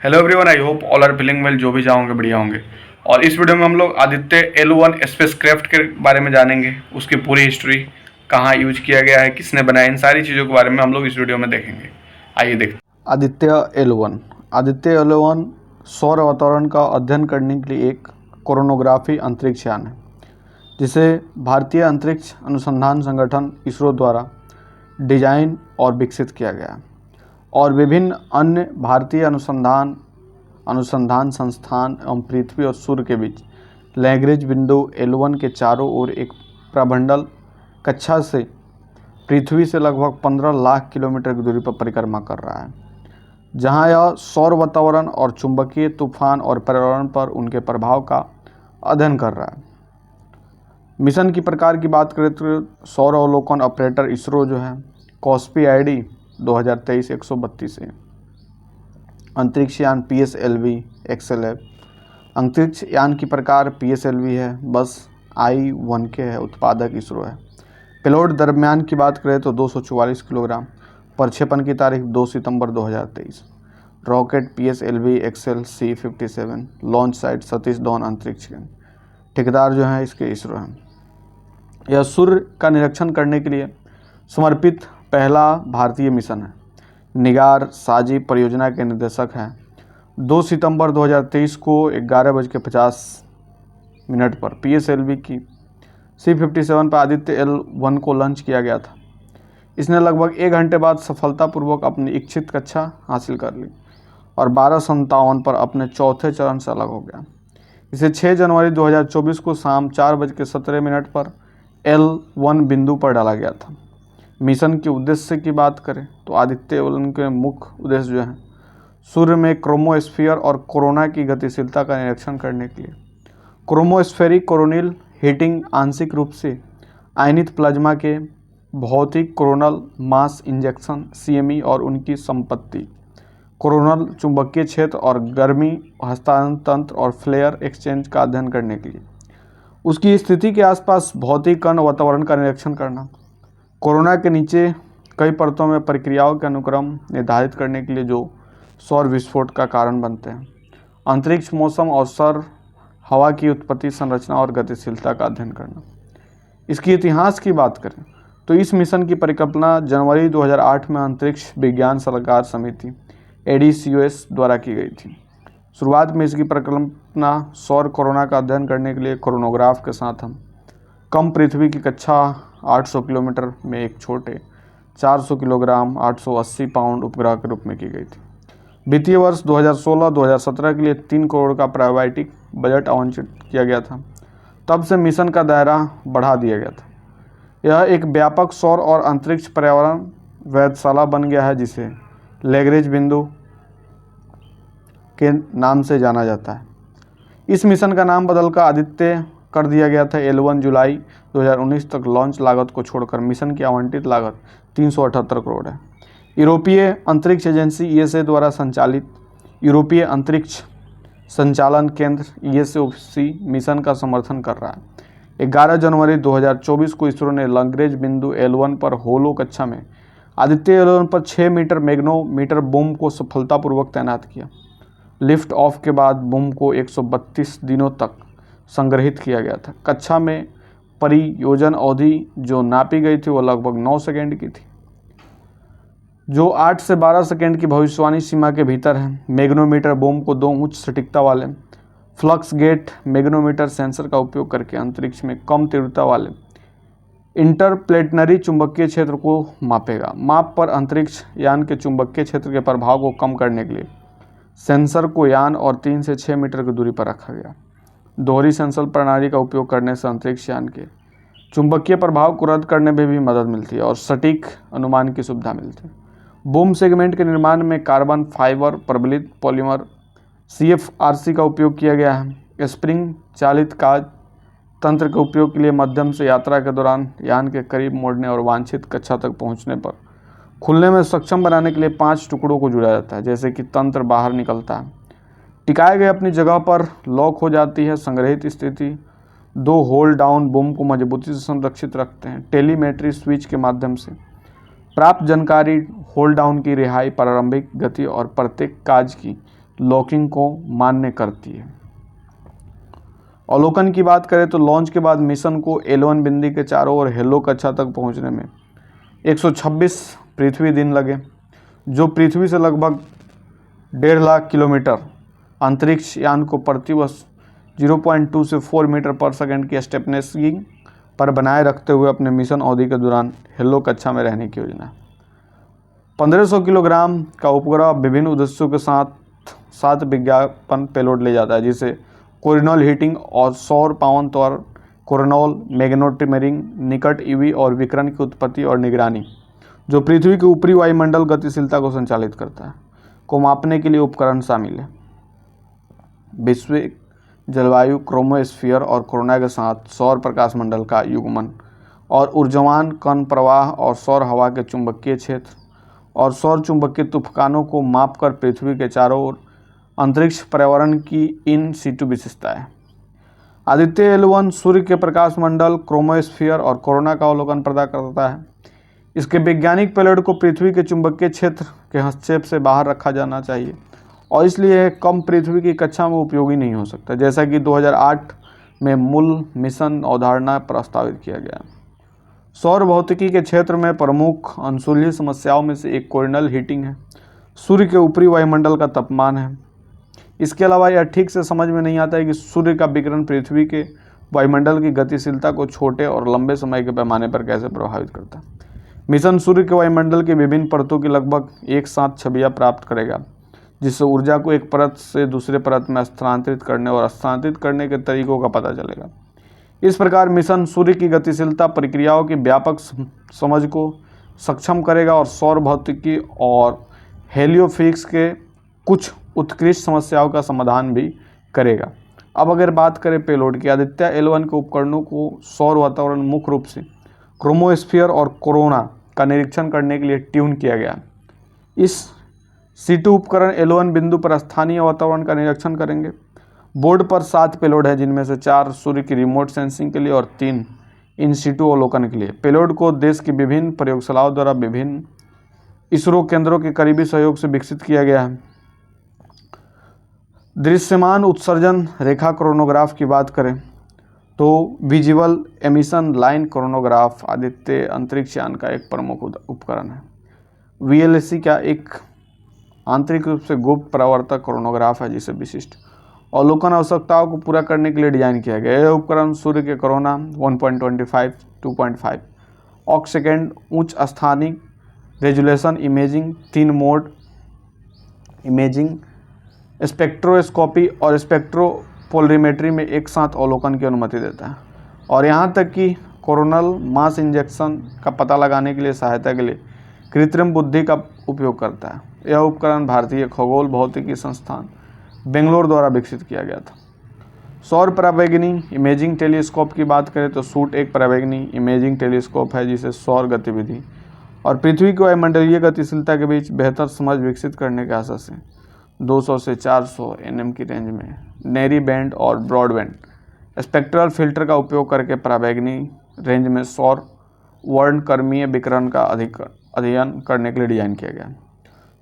Hello everyone, I hope all are feeling well. जो भी जाओगे बढ़िया होंगे। और इस वीडियो में हम लोग आदित्य L1 स्पेसक्राफ्ट के बारे में जानेंगे, उसकी पूरी हिस्ट्री, कहाँ यूज किया गया है, किसने बनाया, इन सारी चीज़ों के बारे में हम लोग इस वीडियो में देखेंगे। आइए देखते हैं। आदित्य L1 सौर वातावरण का अध्ययन करने के लिए एक कोरोनोग्राफी अंतरिक्ष यान है, जिसे भारतीय अंतरिक्ष अनुसंधान संगठन इसरो द्वारा डिजाइन और विकसित किया गया है और विभिन्न अन्य भारतीय अनुसंधान संस्थान एवं पृथ्वी और सूर्य के बीच लैग्रेंज बिंदु L1 के चारों ओर एक प्रमंडल कक्षा से पृथ्वी से लगभग 15 लाख किलोमीटर की दूरी पर परिक्रमा कर रहा है, जहां यह सौर वातावरण और चुंबकीय तूफान और पर्यावरण पर उनके प्रभाव का अध्ययन कर रहा है। मिशन की प्रकार की बात करें तो सौर अवलोकन ऑपरेटर इसरो जो है कॉस्पी ID 2023-132 है। अंतरिक्ष यान PSLV XLF। अंतरिक्ष यान की प्रकार PSLV है, बस I-1K है, उत्पादक इसरो है। पेलोड दरम्यान की बात करें तो 244 किलोग्राम। प्रक्षेपण की तारीख 2 सितंबर 2023। Rocket PSLV XL C-57। Launch site Satish Dhawan अंतरिक्ष केंद्र। ठेकेदार जो है इसके इसरो हैं। यह सूर्य का निरीक्षण करने के लिए समर्पित पहला भारतीय मिशन है। निगार साजी परियोजना के निर्देशक हैं। 2 सितंबर 2023 को 11:50 पर PSLV की C-57 पर आदित्य L1 को लॉन्च किया गया था। इसने लगभग 1 घंटे बाद सफलतापूर्वक अपनी इच्छित कक्षा हासिल कर ली और 12:57 पर अपने चौथे चरण से अलग हो गया। इसे 6 जनवरी 2024 को शाम 4:17 पर L1 बिंदु पर डाला गया था। मिशन के उद्देश्य की बात करें तो आदित्य L1 के मुख्य उद्देश्य जो हैं सूर्य में क्रोमोस्फीयर और कोरोना की गतिशीलता का निरीक्षण करने के लिए क्रोमोस्फेरिक कोरोनिल हीटिंग, आंशिक रूप से आयनित प्लाज्मा के भौतिक कोरोनल मास इंजेक्शन CME और उनकी संपत्ति, कोरोनल चुंबकीय क्षेत्र और गर्मी हस्तांतरण तंत्र और फ्लेयर एक्सचेंज का अध्ययन करने के लिए उसकी स्थिति के आसपास भौतिक कण वातावरण का निरीक्षण करना, कोरोना के नीचे कई परतों में प्रक्रियाओं के अनुक्रम निर्धारित करने के लिए जो सौर विस्फोट का कारण बनते हैं, अंतरिक्ष मौसम और सौर हवा की उत्पत्ति, संरचना और गतिशीलता का अध्ययन करना। इसकी इतिहास की बात करें तो इस मिशन की परिकल्पना जनवरी 2008 में अंतरिक्ष विज्ञान सलाहकार समिति ADCOS द्वारा की गई थी। शुरुआत में इसकी परिकल्पना सौर कोरोना का अध्ययन करने के लिए कोरोनोग्राफ के साथ हम कम पृथ्वी की कक्षा 800 किलोमीटर में एक छोटे 400 किलोग्राम 880 पाउंड उपग्रह के रूप में की गई थी। वित्तीय वर्ष 2016-2017 के लिए 3 करोड़ का प्रायोगिक बजट आवंटित किया गया था। तब से मिशन का दायरा बढ़ा दिया गया था। यह एक व्यापक सौर और अंतरिक्ष पर्यावरण वेधशाला बन गया है, जिसे लैग्रेंज बिंदु के नाम से जाना जाता है। इस मिशन का नाम बदलकर आदित्य कर दिया गया था। L1 जुलाई 2019 तक लॉन्च लागत को छोड़कर मिशन की आवंटित लागत 378 करोड़ है। यूरोपीय अंतरिक्ष एजेंसी ESA द्वारा संचालित यूरोपीय अंतरिक्ष संचालन केंद्र ESOC मिशन का समर्थन कर रहा है। 11 जनवरी 2024 को इसरो ने लैग्रेंज बिंदु L1 पर होलो कक्षा में आदित्य L1 पर 6 मीटर मैग्नेटोमीटर बूम को सफलतापूर्वक तैनात किया। लिफ्ट ऑफ के बाद बूम को 132 दिनों तक संग्रहित किया गया था। कक्षा में परियोजन अवधि जो नापी गई थी वो लगभग 9 सेकेंड की थी, जो 8 से 12 सेकेंड की भविष्यवाणी सीमा के भीतर है। मैग्नेटोमीटर बूम को 2 उच्च सटीकता वाले फ्लक्स गेट मैग्नेटोमीटर सेंसर का उपयोग करके अंतरिक्ष में कम तीव्रता वाले इंटरप्लेनेटरी चुंबकीय क्षेत्र को मापेगा। माप पर अंतरिक्ष यान के चुंबकीय क्षेत्र के प्रभाव को कम करने के लिए सेंसर को यान और 3 से 6 मीटर की दूरी पर रखा गया। दोहरी सेंसर प्रणाली का उपयोग करने से अंतरिक्ष यान के चुंबकीय प्रभाव को रद्द करने में भी मदद मिलती है और सटीक अनुमान की सुविधा मिलती है। बूम सेगमेंट के निर्माण में कार्बन फाइबर प्रबलित पॉलीमर CFRC का उपयोग किया गया है। स्प्रिंग चालित काज तंत्र के उपयोग के लिए माध्यम से यात्रा के दौरान यान के करीब मोड़ने और वांछित कक्षा तक पहुंचने पर खुलने में सक्षम बनाने के लिए 5 टुकड़ों को जुड़ा जाता है, जैसे कि तंत्र बाहर निकलता है, टिकाए गए अपनी जगह पर लॉक हो जाती है। संग्रहित स्थिति 2 होल्ड डाउन बूम को मजबूती से संरक्षित रखते हैं। टेलीमेट्री स्विच के माध्यम से प्राप्त जानकारी होल्ड डाउन की रिहाई, प्रारंभिक गति और प्रत्येक काज की लॉकिंग को मान्य करती है। अवलोकन की बात करें तो लॉन्च के बाद मिशन को L1 बिंदु के चारों ओर हेलो कक्षा तक पहुंचने में 126 पृथ्वी दिन लगे, जो पृथ्वी से लगभग 1.5 लाख किलोमीटर अंतरिक्ष यान को प्रतिवर्ष 0.2 से 4 मीटर पर सेकंड की स्टेपनेसिंग पर बनाए रखते हुए अपने मिशन अवधि के दौरान हेलो कक्षा में रहने की योजना है। 1500 किलोग्राम का उपग्रह विभिन्न उद्देश्यों के साथ विज्ञापन पेलोड ले जाता है, जिसे कोरोनल हीटिंग और सौर पावन तौर कोरोनल मैग्नेटोमीटरिंग, निकट ईवी और विकिरण की उत्पत्ति और निगरानी, जो पृथ्वी के ऊपरी वायुमंडल गतिशीलता को संचालित करता है, को मापने के लिए उपकरण शामिल है। वैश्विक जलवायु, क्रोमोस्फीयर और कोरोना के साथ सौर प्रकाश मंडल का युग्मन और ऊर्जावान कण प्रवाह और सौर हवा के चुंबकीय क्षेत्र और सौर चुंबकीय तूफानों को मापकर पृथ्वी के चारों ओर अंतरिक्ष पर्यावरण की इन सीटू विशेषता है। आदित्य L1 सूर्य के प्रकाश मंडल, क्रोमोस्फीयर और कोरोना का अवलोकन प्रदान करता है। इसके वैज्ञानिक पेलोड को पृथ्वी के चुंबकीय क्षेत्र के हस्तक्षेप से बाहर रखा जाना चाहिए और इसलिए कम पृथ्वी की कक्षा में उपयोगी नहीं हो सकता, जैसा कि 2008 में मूल मिशन अवधारणा प्रस्तावित किया गया। सौर भौतिकी के क्षेत्र में प्रमुख अनसुलझी समस्याओं में से एक कोरोनल हीटिंग है। सूर्य के ऊपरी वायुमंडल का तापमान है। इसके अलावा यह ठीक से समझ में नहीं आता है कि सूर्य का विकिरण पृथ्वी के वायुमंडल की गतिशीलता को छोटे और लंबे समय के पैमाने पर कैसे प्रभावित करता है। मिशन सूर्य के वायुमंडल की विभिन्न परतों की लगभग एक साथ छवियां प्राप्त करेगा, जिससे ऊर्जा को एक परत से दूसरे परत में स्थानांतरित करने और स्थानांतरित करने के तरीकों का पता चलेगा। इस प्रकार मिशन सूर्य की गतिशीलता प्रक्रियाओं की व्यापक समझ को सक्षम करेगा और सौर भौतिकी और हेलियोफिजिक्स के कुछ उत्कृष्ट समस्याओं का समाधान भी करेगा। अब अगर बात करें पेलोड की, आदित्य L1 के उपकरणों को सौर वातावरण मुख्य रूप से क्रोमोस्फीयर और कोरोना का निरीक्षण करने के लिए ट्यून किया गया। इस C2 उपकरण L1 बिंदु पर स्थानीय वातावरण का निरीक्षण करेंगे। बोर्ड पर 7 पेलोड है, जिनमें से 4 सूर्य की रिमोट सेंसिंग के लिए और 3 इन सीटू अवलोकन के लिए। पेलोड को देश की विभिन्न प्रयोगशालाओं द्वारा विभिन्न इसरो केंद्रों के करीबी सहयोग से विकसित किया गया है। दृश्यमान उत्सर्जन रेखा कोरोनोग्राफ की बात करें तो visual emission line coronagraph Aditya अंतरिक्ष यान का एक प्रमुख उपकरण है। VLC का एक आंतरिक रूप से गुप्त परावर्तक कोरोनोग्राफ है, जिसे विशिष्ट अवलोकन आवश्यकताओं को पूरा करने के लिए डिजाइन किया गया है। यह उपकरण सूर्य के कोरोना 1.25 2.5 ऑक सेकेंड उच्च स्थानिक resolution imaging, 3 mode imaging, spectroscopy और स्पेक्ट्रोपोलरीमेट्री में एक साथ अवलोकन की अनुमति देता है और यहाँ तक कि कोरोनल मास इंजेक्शन का पता लगाने के लिए सहायता के लिए कृत्रिम बुद्धि का उपयोग करता है। यह उपकरण भारतीय खगोल भौतिकी संस्थान बेंगलोर द्वारा विकसित किया गया था। सौर पराबैंगनी इमेजिंग टेलीस्कोप की बात करें तो सूट एक पराबैंगनी इमेजिंग टेलीस्कोप है, जिसे सौर गतिविधि और पृथ्वी की वायुमंडलीय गतिशीलता के बीच बेहतर समझ विकसित करने के आशा से 200 से 400 nm की रेंज में नैरी बैंड और ब्रॉडबैंड स्पेक्ट्रल फिल्टर का उपयोग करके पराबैंगनी रेंज में सौर वर्णक्रमीय विकिरण का अध्ययन करने के लिए डिजाइन किया गया।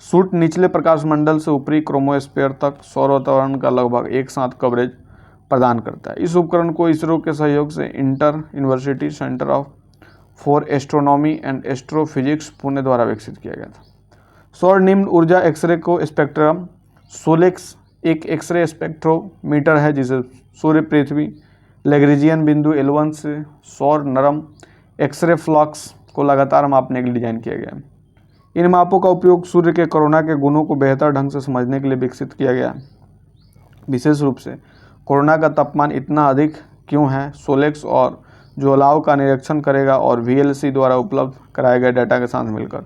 सूट निचले प्रकाश मंडल से ऊपरी क्रोमोस्फीयर तक सौर वातावरण का लगभग एक साथ कवरेज प्रदान करता है। इस उपकरण को इसरो के सहयोग से inter university centre for astronomy and astrophysics Pune द्वारा विकसित किया गया था। सौर निम्न ऊर्जा एक्सरे को स्पेक्ट्रम सोलेक्स एक एक्सरे स्पेक्ट्रोमीटर है, जिसे सूर्य पृथ्वी लैग्रेंजियन बिंदु L1 से सौर नरम एक्सरे फ्लक्स को लगातार मापने के लिए डिजाइन किया गया है। इन मापों का उपयोग सूर्य के कोरोना के गुणों को बेहतर ढंग से समझने के लिए विकसित किया गया है। विशेष रूप से कोरोना का तापमान इतना अधिक क्यों है, सोलेक्स और ज्वालाओं का निरीक्षण करेगा और VLC द्वारा उपलब्ध कराए गए डाटा के साथ मिलकर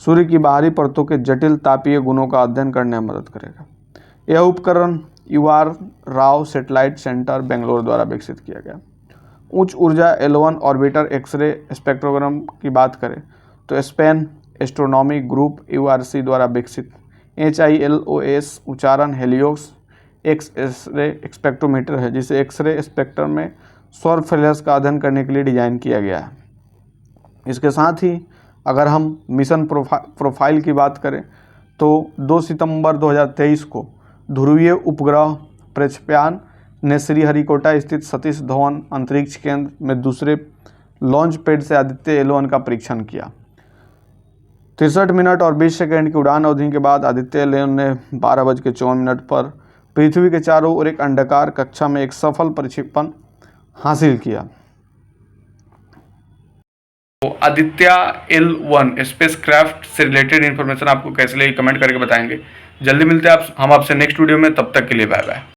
सूर्य की बाहरी परतों के जटिल तापीय गुणों का अध्ययन करने में मदद करेगा। यह उपकरण UR Rao satellite centre Bangalore द्वारा विकसित किया गया। उच्च ऊर्जा L1 ऑर्बिटर एक्सरे स्पेक्ट्रोग्राम की बात करें तो स्पेन एस्ट्रोनॉमी ग्रुप URC द्वारा विकसित HILOS उच्चारण हेलियोस एक्सरे स्पेक्ट्रोमीटर है, जिसे एक्सरे स्पेक्ट्रम में सौर फ्लैश का अध्ययन करने के लिए डिजाइन किया गया है। इसके साथ ही अगर हम मिशन प्रोफाइल की बात करें तो 2 सितंबर 2023 को ध्रुवीय उपग्रह प्रक्षेपयान ने श्रीहरिकोटा स्थित सतीश धवन अंतरिक्ष केंद्र में दूसरे लॉन्च पैड से आदित्य L1 का परीक्षण किया। 63 मिनट और 20 सेकंड की उड़ान अवधि के बाद आदित्य L1 ने 12:54 पर पृथ्वी के चारों ओर एक अंडाकार कक्षा में एक सफल प्रक्षेपण हासिल किया। तो आदित्य L1 स्पेसक्राफ्ट से रिलेटेड इन्फॉर्मेशन आपको कैसे लगी कमेंट करके बताएंगे। जल्दी मिलते हैं हम आपसे नेक्स्ट वीडियो में, तब तक के लिए बाय बाय।